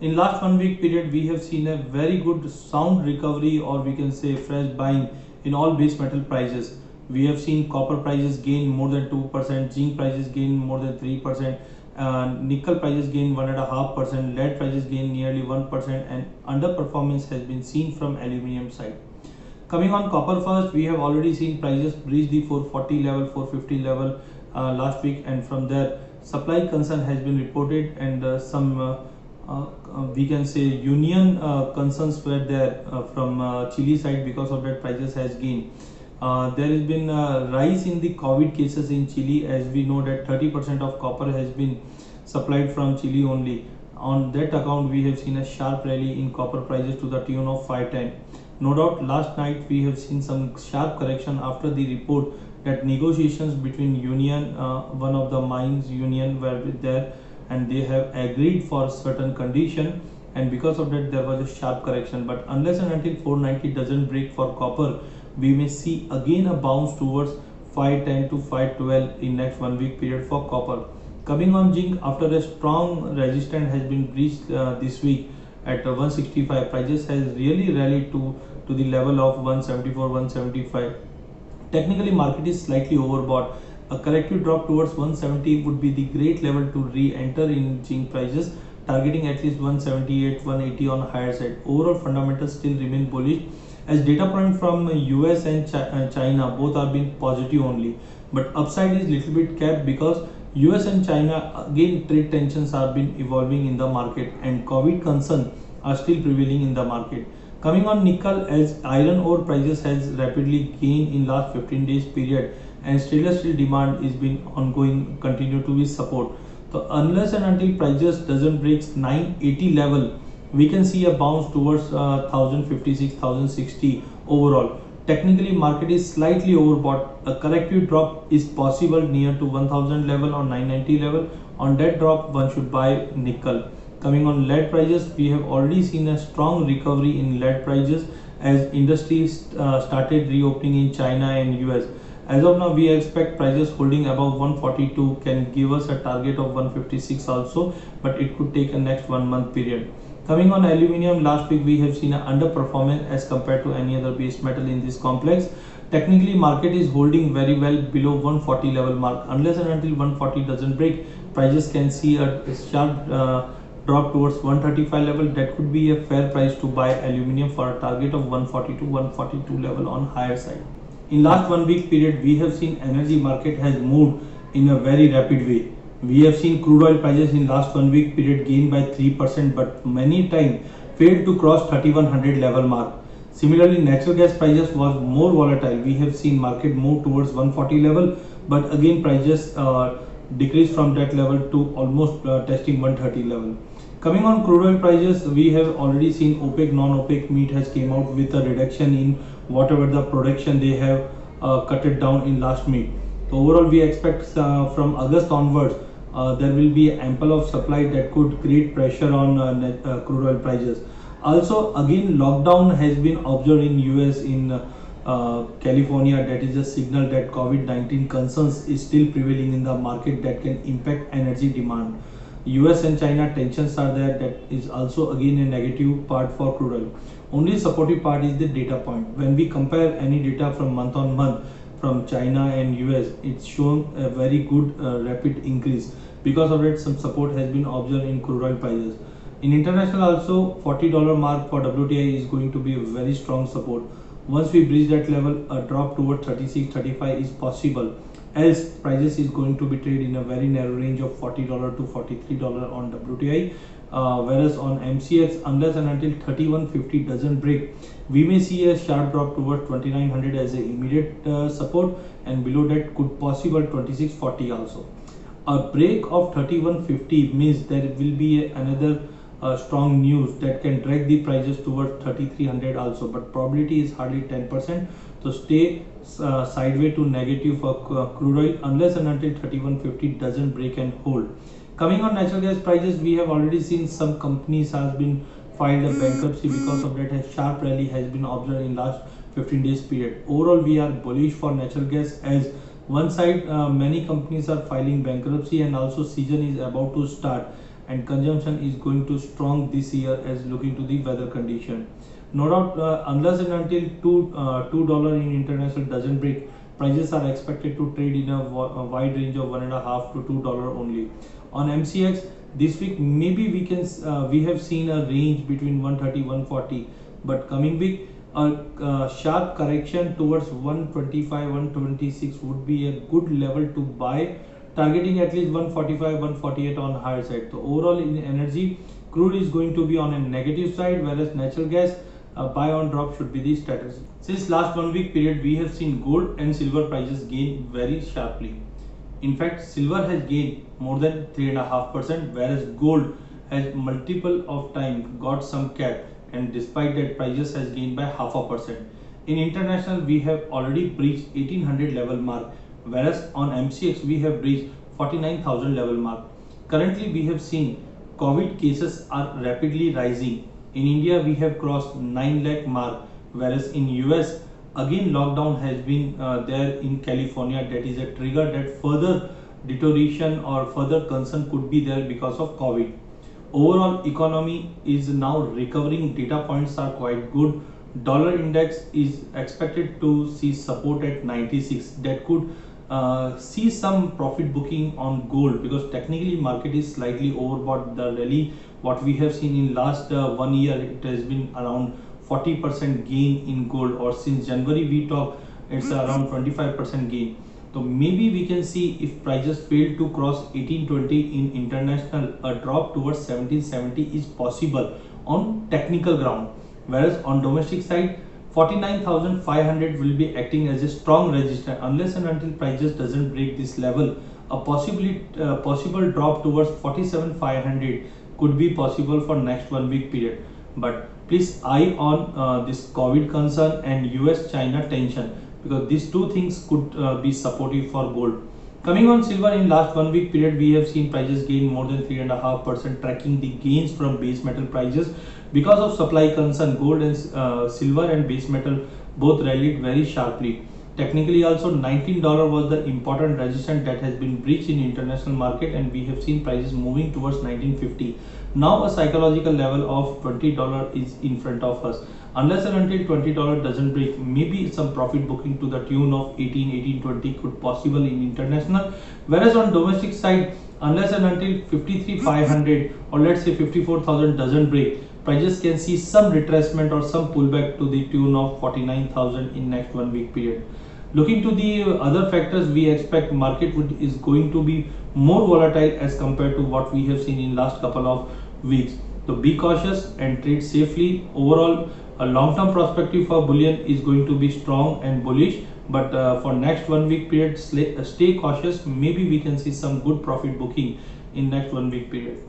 In last 1 week period, we have seen a very good sound recovery, or we can say fresh buying in all base metal prices. We have seen copper prices gain more than 2%, zinc prices gain more than 3%, nickel prices gain 1.5%, lead prices gain nearly 1%, and underperformance has been seen from aluminium side. Coming on copper first, we have already seen prices breach the 440 level, 450 level last week, and from there supply concern has been reported, and some we can say union concerns were there from Chile side. Because of that, prices has gained. There has been a rise in the COVID cases in Chile, as we know that 30% of copper has been supplied from Chile only. On that account, we have seen a sharp rally in copper prices to the tune of 510. No doubt, last night we have seen some sharp correction after the report that negotiations between union, one of the mines union, were there, and they have agreed for certain condition, and because of that there was a sharp correction. But unless and until 490 doesn't break for copper, we may see again a bounce towards 510 to 512 in next 1 week period for copper. Coming on zinc, after a strong resistance has been breached this week at 165, prices has really rallied to the level of 174, 175. Technically, market is slightly overbought. A corrective drop towards 170 would be the great level to re-enter in zinc prices, targeting at least 178, 180 on higher side. Overall fundamentals still remain bullish, as data point from US and China both are being positive only. But upside is little bit capped, because US and China again trade tensions are been evolving in the market, and COVID concern are still prevailing in the market. Coming on nickel, as iron ore prices has rapidly gained in last 15 days period, and stainless steel demand is been ongoing, continue to be support. So unless and until prices doesn't break 980 level, we can see a bounce towards 1056, 1060 overall. Technically, market is slightly overbought. A corrective drop is possible near to 1000 level or 990 level. On that drop, one should buy nickel. Coming on lead prices, we have already seen a strong recovery in lead prices, as industries started reopening in China and US. As of now, we expect prices holding above 142 can give us a target of 156 also, but it could take a next 1 month period. Coming on aluminium, last week we have seen an underperformance as compared to any other base metal in this complex. Technically, market is holding very well below 140 level mark. Unless and until 140 doesn't break, prices can see a sharp drop towards 135 level. That could be a fair price to buy aluminium for a target of 140 to 142 level on higher side. In last 1 week period, we have seen energy market has moved in a very rapid way. We have seen crude oil prices in last 1 week period gain by 3%, but many times failed to cross 3100 level mark. Similarly, natural gas prices was more volatile. We have seen market move towards 140 level, but again prices decreased from that level to almost testing 130 level. Coming on crude oil prices, we have already seen OPEC, non-OPEC meet has came out with a reduction in whatever the production they have cut it down in last meet. So overall, we expect from August onwards, there will be ample of supply that could create pressure on crude oil prices. Also, again, lockdown has been observed in US, in California. That is a signal that COVID-19 concerns is still prevailing in the market that can impact energy demand. US and China tensions are there. That is also again a negative part for crude oil. Only supportive part is the data point. When we compare any data from month on month from China and US, it's shown a very good rapid increase. Because of that, some support has been observed in crude oil prices. In international also, $40 mark for WTI is going to be a very strong support. Once we breach that level, a drop toward 36, 35 is possible. Else, prices is going to be traded in a very narrow range of $40 to $43 on WTI. Whereas on MCX, unless and until 3150 doesn't break, we may see a sharp drop towards 2900 as an immediate support, and below that could possible 2640 also. A break of 3150 means there will be another strong news that can drag the prices towards 3300 also, but probability is hardly 10%. So stay sideways to negative for crude oil unless and until 3150 doesn't break and hold. Coming on natural gas prices, we have already seen some companies has been filed a bankruptcy. Because of that, a sharp rally has been observed in last 15 days period. Overall, we are bullish for natural gas, as one side many companies are filing bankruptcy, and also season is about to start. and consumption is going to strong this year as looking to the weather condition. No doubt, unless and until $2 in international doesn't break, prices are expected to trade in a wide range of $1.5 to $2 only. On MCX this week, maybe we have seen a range between 130 140, but coming week a sharp correction towards 125 126 would be a good level to buy, targeting at least 145 148 on higher side. So overall in energy, crude is going to be on a negative side, whereas natural gas buy on drop should be the status. Since last 1 week period, we have seen gold and silver prices gain very sharply. In fact, silver has gained more than 3.5%, whereas gold has multiple of time got some cap, and despite that prices has gained by 0.5%. In international, we have already breached 1800 level mark, whereas on MCX we have breached 49,000 level mark. Currently we have seen COVID cases are rapidly rising. In India we have crossed 9 lakh mark, whereas in US again lockdown has been there in California. That is a trigger that further deterioration or further concern could be there because of COVID. Overall economy is now recovering, data points are quite good. Dollar index is expected to see support at 96. That could see some profit booking on gold, because technically market is slightly overbought. The rally what we have seen in last 1 year, it has been around 40% gain in gold, or since January we talk, it's around 25% gain. So maybe we can see if prices fail to cross 1820 in international, a drop towards 1770 is possible on technical ground, whereas on domestic side 49,500 will be acting as a strong resistance. Unless and until prices doesn't break this level, a possible drop towards 47,500 could be possible for next 1 week period. But please eye on this COVID concern and US China tension, because these two things could be supportive for gold. Coming on silver, in last 1 week period we have seen prices gain more than 3.5%, tracking the gains from base metal prices. Because of supply concern, gold and silver and base metal both rallied very sharply. Technically also $19 was the important resistance that has been breached in international market, and we have seen prices moving towards 1950. Now a psychological level of $20 is in front of us. Unless and until $20 doesn't break, maybe some profit booking to the tune of 18-1820 could possible in international. Whereas on domestic side, unless and until 53,500 or let's say 54,000 doesn't break, prices can see some retracement or some pullback to the tune of 49,000 in next 1 week period. Looking to the other factors, we expect market is going to be more volatile as compared to what we have seen in last couple of weeks. So be cautious and trade safely. Overall, a long-term perspective for bullion is going to be strong and bullish, but for next 1 week period, stay cautious. Maybe we can see some good profit booking in next 1 week period.